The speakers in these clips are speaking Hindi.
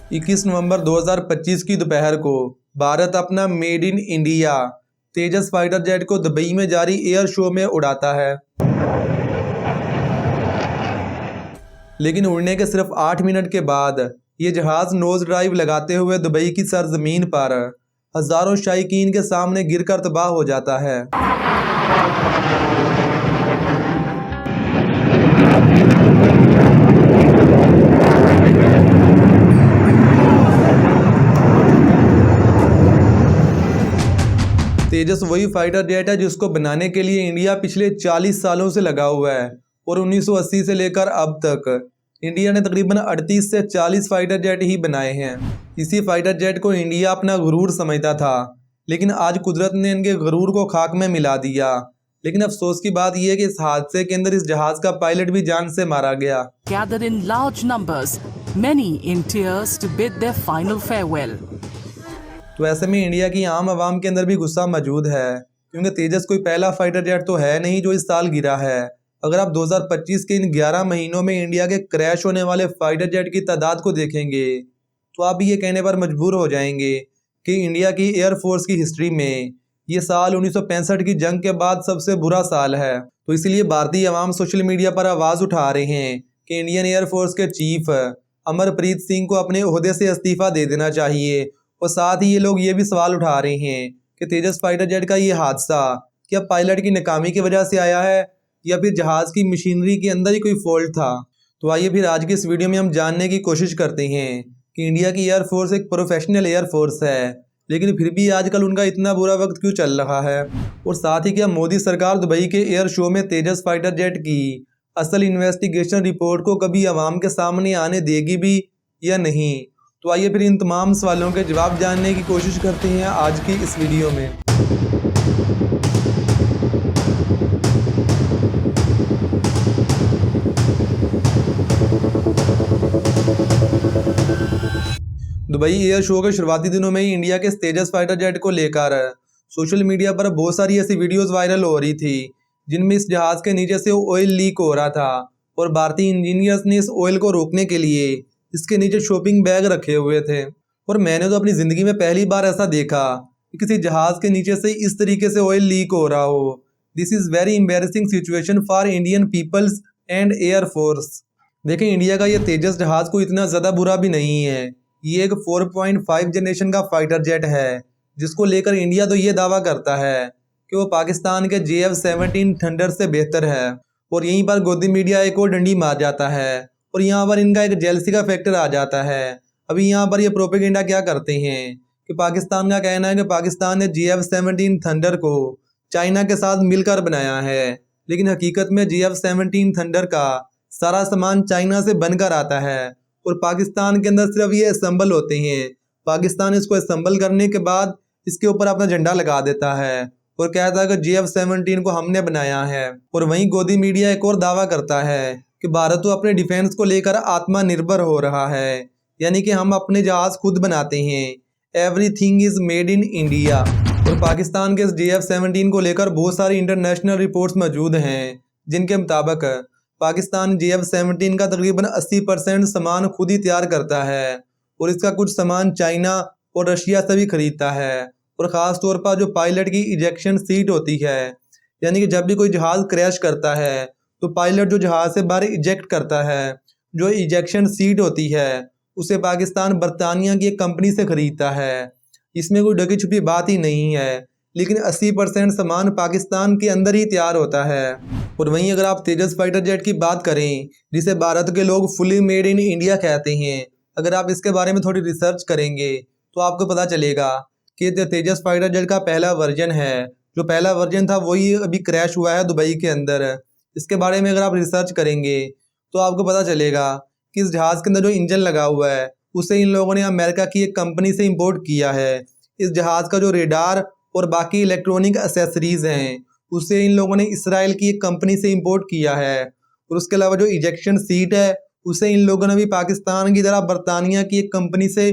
21 नवंबर 2025 की दोपहर को भारत अपना made in India Tejas fighter jet को दुबई में जारी एयर शो में उड़ाता है। लेकिन उड़ने के सिर्फ 8 मिनट के बाद ये जहाज नोज ड्राइव लगाते हुए दुबई की सरजमीन पर हजारों शायकीन के सामने गिरकर तबाह हो जाता है। तेजस वही फाइटर जेट है जिसको बनाने के लिए इंडिया पिछले 40 सालों से लगा हुआ है और 1980 से लेकर अब तक इंडिया ने तकरीबन 38 से 40 फाइटर जेट ही बनाए हैं। इसी फाइटर जेट को इंडिया अपना गुरूर समझता था, लेकिन आज कुदरत ने इनके गुरूर को खाक में मिला दिया। लेकिन अफसोस की बात यह है कि इस हादसे के अंदर इस जहाज का पायलट भी जान से मारा गया। Gathered in large numbers, many in tears to bid their final farewell. तो ऐसे में इंडिया की आम आवाम के अंदर भी गुस्सा मौजूद है, क्योंकि तेजस कोई पहला फाइटर जेट तो है नहीं जो इस साल गिरा है। अगर आप 2025 के इन 11 महीनों में इंडिया के क्रैश होने वाले फाइटर जेट की तादाद को देखेंगे तो आप भी ये कहने पर मजबूर हो जाएंगे कि इंडिया की एयरफोर्स की हिस्ट्री में ये साल 1965 की जंग के बाद सबसे बुरा साल है। तो इसलिए भारतीय अवाम सोशल मीडिया पर आवाज़ उठा रहे हैं कि इंडियन एयरफोर्स के चीफ अमरप्रीत सिंह को अपने ओहदे से इस्तीफ़ा दे देना चाहिए। और साथ ही ये लोग ये भी सवाल उठा रहे हैं कि तेजस फाइटर जेट का ये हादसा क्या पायलट की नाकामी की वजह से आया है या फिर जहाज़ की मशीनरी के अंदर ही कोई फॉल्ट था। तो आइए फिर आज की इस वीडियो में हम जानने की कोशिश करते हैं कि इंडिया की एयरफोर्स एक प्रोफेशनल एयरफोर्स है, लेकिन फिर भी आजकल उनका इतना बुरा वक्त क्यों चल रहा है। और साथ ही क्या मोदी सरकार दुबई के एयर शो में तेजस फाइटर जेट की असल इन्वेस्टिगेशन रिपोर्ट को कभी आवाम के सामने आने देगी भी या नहीं। तो आइए फिर इन तमाम सवालों के जवाब जानने की कोशिश करते हैं आज की इस वीडियो में। दुबई एयर शो के शुरुआती दिनों में ही इंडिया के तेजस फाइटर जेट को लेकर सोशल मीडिया पर बहुत सारी ऐसी वीडियोस वायरल हो रही थी जिनमें इस जहाज़ के नीचे से ऑयल लीक हो रहा था और भारतीय इंजीनियर्स ने इस ऑयल को रोकने के लिए इसके नीचे शॉपिंग बैग रखे हुए थे। और मैंने तो अपनी ज़िंदगी में पहली बार ऐसा देखा कि किसी जहाज़ के नीचे से इस तरीके से ऑयल लीक हो रहा हो। This is very embarrassing situation for Indian peoples and air force. देखें, इंडिया का ये तेजस जहाज़ को इतना ज़्यादा बुरा भी नहीं है। ये एक 4.5 जनरेशन का फाइटर जेट है जिसको लेकर इंडिया तो ये दावा करता है कि वो पाकिस्तान के JF-17 थंडर से बेहतर है। और यहीं पर गोदी मीडिया एक और डंडी मार जाता है और यहाँ पर इनका एक जेलसी का फैक्टर आ जाता है। अभी यहाँ पर ये प्रोपेगेंडा क्या करते हैं कि पाकिस्तान का कहना है कि पाकिस्तान ने JF-17 थंडर को चाइना के साथ मिलकर बनाया है, लेकिन हकीकत में JF-17 थंडर का सारा सामान चाइना से बनकर आता है और पाकिस्तान के अंदर सिर्फ ये असम्बल होते हैं। पाकिस्तान इसको असम्बल करने के बाद इसके ऊपर अपना झंडा लगा देता है और कहता है कि JF-17 को हमने बनाया है। और वहीं गोदी मीडिया एक और दावा करता है कि भारत तो अपने डिफेंस को लेकर आत्मनिर्भर हो रहा है, यानी कि हम अपने जहाज़ खुद बनाते हैं। Everything is made in India. और पाकिस्तान के इस JF-17 को लेकर बहुत सारी इंटरनेशनल रिपोर्ट्स मौजूद हैं जिनके मुताबिक पाकिस्तान JF-17 का तकरीबन 80% सामान खुद ही तैयार करता है और इसका कुछ सामान चाइना और रशिया से भी खरीदता है। और ख़ास तौर पर जो पायलट की इजेक्शन सीट होती है, यानी कि जब भी कोई जहाज़ क्रैश करता है तो पायलट जो जहाज़ से बाहर इजेक्ट करता है, जो इजेक्शन सीट होती है उसे पाकिस्तान बरतानिया की एक कंपनी से ख़रीदता है। इसमें कोई ढकी छुपी बात ही नहीं है, लेकिन 80% सामान पाकिस्तान के अंदर ही तैयार होता है। और वहीं अगर आप तेजस फाइटर जेट की बात करें जिसे भारत के लोग फुली मेड इन इंडिया कहते हैं, अगर आप इसके बारे में थोड़ी रिसर्च करेंगे तो आपको पता चलेगा कि जो तेजस फाइटर जेट का पहला वर्जन है, जो पहला वर्जन था वही अभी क्रैश हुआ है दुबई के अंदर। इसके बारे में अगर आप रिसर्च करेंगे तो आपको पता चलेगा कि इस जहाज़ के अंदर जो इंजन लगा हुआ है उसे इन लोगों ने अमेरिका की एक कंपनी से इंपोर्ट किया है। इस जहाज़ का जो रेडार और बाकी इलेक्ट्रॉनिक एसेसरीज़ हैं उसे इन लोगों ने इसराइल की एक कंपनी से इंपोर्ट किया है। और उसके अलावा जो इजेक्शन सीट है उसे इन लोगों ने भी पाकिस्तान की तरह बरतानिया की एक कंपनी से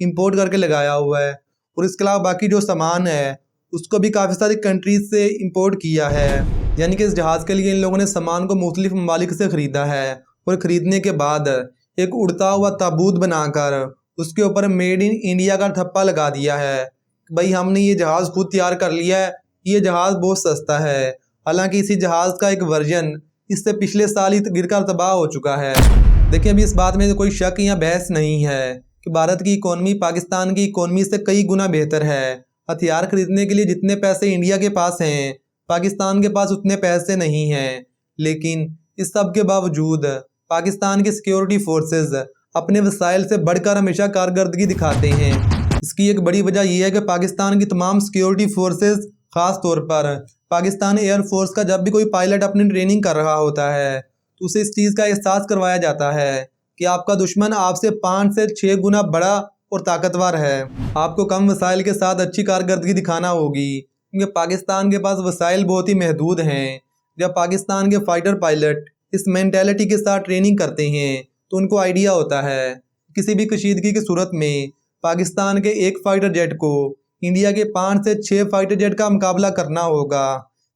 इंपोर्ट करके लगाया हुआ है। और इसके अलावा बाकी जो सामान है उसको भी काफ़ी सारी कंट्रीज से इंपोर्ट किया है, यानी कि इस जहाज़ के लिए इन लोगों ने सामान को मुख्तलिफ ममालिक से ख़रीदा है और ख़रीदने के बाद एक उड़ता हुआ ताबूत बनाकर उसके ऊपर मेड इन इंडिया का ठप्पा लगा दिया है। भाई हमने ये जहाज़ खुद तैयार कर लिया है, ये जहाज़ बहुत सस्ता है। हालांकि इसी जहाज़ का एक वर्जन इससे पिछले साल ही गिरकर तबाह हो चुका है। देखिए अभी इस बात में कोई शक या बहस नहीं है कि भारत की इकोनॉमी पाकिस्तान की इकोनॉमी से कई गुना बेहतर है। हथियार खरीदने के लिए जितने पैसे इंडिया के पास हैं, पाकिस्तान के पास उतने पैसे नहीं हैं। लेकिन इस सब के बावजूद पाकिस्तान के सिक्योरिटी फोर्सेस अपने वसाइल से बढ़कर हमेशा कारकर्दगी दिखाते हैं। इसकी एक बड़ी वजह यह है कि पाकिस्तान की तमाम सिक्योरिटी फोर्सेस, ख़ास तौर पर पाकिस्तान एयरफोर्स का जब भी कोई पायलट अपनी ट्रेनिंग कर रहा होता है तो उसे इस चीज़ का एहसास करवाया जाता है कि आपका दुश्मन आपसे 5 से 6 गुना बड़ा और ताकतवर है। आपको कम वसाइल के साथ अच्छी कारकर्दगी दिखाना होगी, क्योंकि पाकिस्तान के पास वसाइल बहुत ही महदूद हैं। जब पाकिस्तान के फाइटर पायलट इस मेंटेलिटी के साथ ट्रेनिंग करते हैं तो उनको आइडिया होता है किसी भी कशीदगी की सूरत में पाकिस्तान के एक फाइटर जेट को इंडिया के 5 से 6 फाइटर जेट का मुकाबला करना होगा,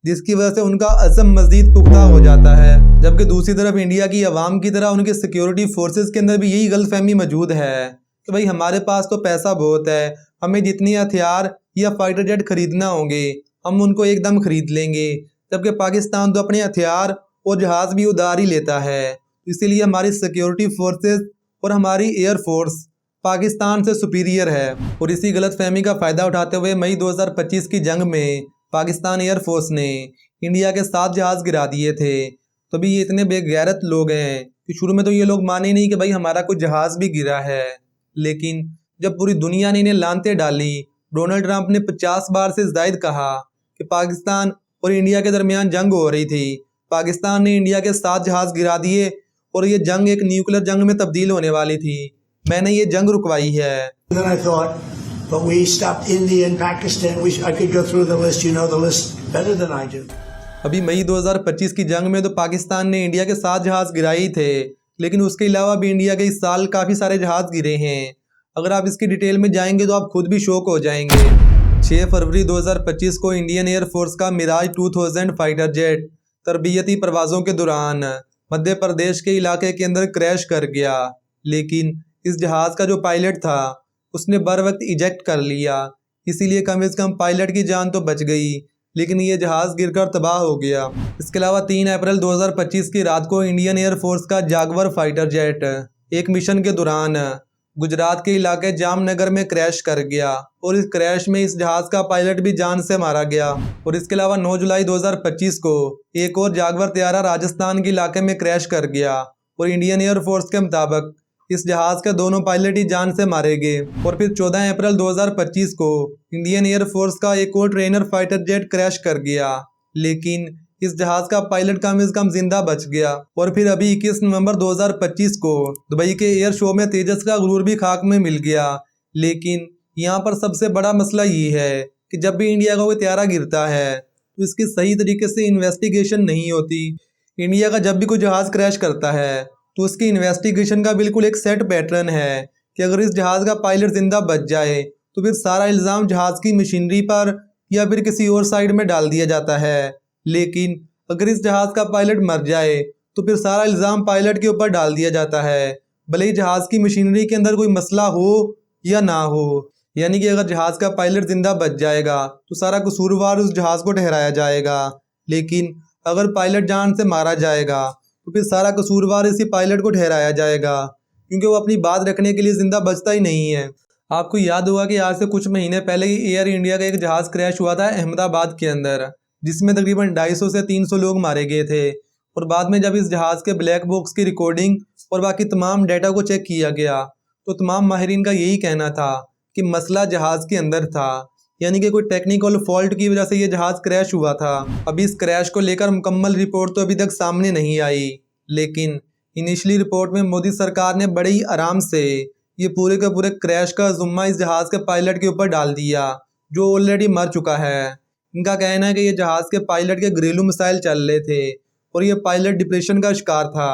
जिसकी वजह से उनका अज़म मज़ीद पुख्ता हो जाता है। जबकि दूसरी तरफ इंडिया की आवाम की तरह उनके सिक्योरिटी फोर्सेस के अंदर भी यही गलतफहमी मौजूद है कि भाई हमारे पास तो पैसा बहुत है, हमें जितनी हथियार या फाइटर जेट खरीदना होंगे हम उनको एकदम खरीद लेंगे। जबकि पाकिस्तान तो अपने हथियार और जहाज़ भी उधार ही लेता है। इसीलिए हमारी सिक्योरिटी फोर्सेस और हमारी एयरफोर्स पाकिस्तान से सुपीरियर है। और इसी गलतफहमी का फ़ायदा उठाते हुए मई 2025 की जंग में पाकिस्तान एयरफोर्स ने इंडिया के 7 जहाज़ गिरा दिए थे। तो भी ये इतने बेगैरत लोग हैं कि शुरू में तो ये लोग माने नहीं कि भाई हमारा कोई जहाज़ भी गिरा है। लेकिन जब पूरी दुनिया ने इन्हें लानते डाली, डोनाल्ड ट्रंप ने 50 बार से ज़ायद कहा कि पाकिस्तान और इंडिया के दरमियान जंग हो रही थी, पाकिस्तान ने इंडिया के 7 जहाज़ गिरा दिए और ये जंग एक न्यूक्लियर जंग में तब्दील होने वाली थी। मैंने ये जंग रुकवाई है। Than I thought, but we stopped India and Pakistan. I could go through the list. You know the list better than I do. अभी मई 2025 की जंग में तो पाकिस्तान ने इंडिया के 7 जहाज़ गिराए ही थे, लेकिन उसके अलावा भी इंडिया के इस साल काफ़ी सारे जहाज़ गिरे हैं। अगर आप इसकी डिटेल में जाएंगे तो आप खुद भी शॉक हो जाएंगे। 6 फरवरी 2025 को इंडियन एयरफोर्स का मिराज 2000 फाइटर जेट तरबियती परवाज़ों के दौरान मध्य प्रदेश के इलाके के अंदर क्रैश कर गया। लेकिन इस जहाज़ का जो पायलट था उसने बर वक्त इजेक्ट कर लिया, इसीलिए कम से कम पायलट की जान तो बच गई, लेकिन ये जहाज़ गिरकर तबाह हो गया। इसके अलावा 3 अप्रैल 2025 की रात को इंडियन एयरफोर्स का जागवर फाइटर जेट एक मिशन के दौरान गुजरात के इलाके जामनगर में क्रैश कर गया और इस क्रैश में इस जहाज़ का पायलट भी जान से मारा गया। और इसके अलावा 9 जुलाई 2025 को एक और जागवर त्यारा राजस्थान के इलाके में क्रैश कर गया और इंडियन एयरफोर्स के मुताबिक इस जहाज़ के दोनों पायलट ही जान से मारे गए। और फिर 14 अप्रैल 2025 को इंडियन एयरफोर्स का एक और ट्रेनर फाइटर जेट क्रैश कर गया, लेकिन इस जहाज़ का पायलट कम से कम जिंदा बच गया। और फिर अभी 21 नवंबर 2025 को दुबई के एयर शो में तेजस का गुरूर भी खाक में मिल गया। लेकिन यहाँ पर सबसे बड़ा मसला ये है कि जब भी इंडिया का कोई त्यारा गिरता है तो इसकी सही तरीके से इन्वेस्टिगेशन नहीं होती। इंडिया का जब भी कोई जहाज़ क्रैश करता है तो उसकी इन्वेस्टिगेशन का बिल्कुल एक सेट पैटर्न है कि अगर इस जहाज़ का पायलट जिंदा बच जाए तो फिर सारा इल्ज़ाम जहाज़ की मशीनरी पर या फिर किसी और साइड में डाल दिया जाता है। लेकिन अगर इस जहाज़ का पायलट मर जाए तो फिर सारा इल्ज़ाम पायलट के ऊपर डाल दिया जाता है, भले ही जहाज़ की मशीनरी के अंदर कोई मसला हो या ना हो। यानी कि अगर जहाज़ का पायलट जिंदा बच जाएगा तो सारा कसूरवार उस जहाज़ को ठहराया जाएगा, लेकिन अगर पायलट जान से मारा जाएगा तो फिर सारा कसूरवार इसी पायलट को ठहराया जाएगा, क्योंकि वो अपनी बात रखने के लिए ज़िंदा बचता ही नहीं है। आपको याद होगा कि आज से कुछ महीने पहले ही एयर इंडिया का एक जहाज़ क्रैश हुआ था अहमदाबाद के अंदर, जिसमें तकरीबन 250 से 300 लोग मारे गए थे। और बाद में जब इस जहाज़ के ब्लैक बॉक्स की रिकॉर्डिंग और बाकी तमाम डाटा को चेक किया गया तो तमाम माहिरीन का यही कहना था कि मसला जहाज़ के अंदर था, यानी कि कोई टेक्निकल फॉल्ट की वजह से ये जहाज़ क्रैश हुआ था। अभी इस क्रैश को लेकर मुकम्मल रिपोर्ट तो अभी तक सामने नहीं आई, लेकिन इनिशियली रिपोर्ट में मोदी सरकार ने बड़े ही आराम से ये पूरे के पूरे क्रैश का ज़ुम्मा इस जहाज़ के पायलट के ऊपर डाल दिया, जो ऑलरेडी मर चुका है। इनका कहना है कि ये जहाज़ के पायलट के घरेलू मिसाइल चल रहे थे और ये पायलट डिप्रेशन का शिकार था।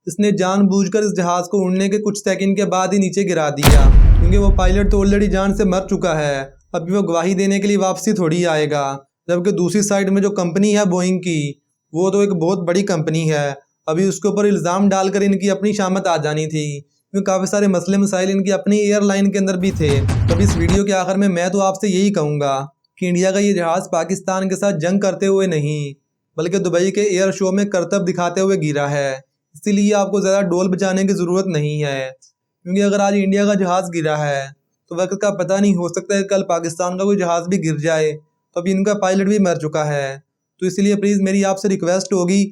इसने जानबूझकर इस जहाज़ को उड़ने के कुछ सेकंड के बाद ही नीचे गिरा दिया, क्योंकि वो पायलट तो ऑलरेडी जान से मर चुका है। अभी वो गवाही देने के लिए वापसी थोड़ी आएगा। जबकि दूसरी साइड में जो कंपनी है बोइंग की, वो तो एक बहुत बड़ी कंपनी है, अभी उसके ऊपर इल्ज़ाम डालकर इनकी अपनी शामत आ जानी थी क्योंकि काफ़ी सारे मसले मसाइल इनकी अपनी एयरलाइन के अंदर भी थे। तो अब इस वीडियो के आखिर में मैं तो आपसे यही कहूँगा कि इंडिया का ये जहाज़ पाकिस्तान के साथ जंग करते हुए नहीं बल्कि दुबई के एयर शो में करतब दिखाते हुए गिरा है। इसीलिए आपको ज़्यादा डोल बजाने की ज़रूरत नहीं है, क्योंकि अगर आज इंडिया का जहाज़ गिरा है तो वक्त का पता नहीं, हो सकता है कल पाकिस्तान का कोई जहाज़ भी गिर जाए। तो अभी इनका पायलट भी मर चुका है। तो इसलिए प्लीज़ मेरी आपसे रिक्वेस्ट होगी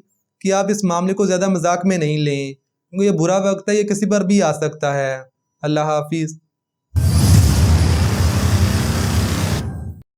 कि आप इस मामले को ज़्यादा मजाक में नहीं लें, क्योंकि ये बुरा वक्त है, ये किसी पर भी आ सकता है। अल्लाह हाफिज़।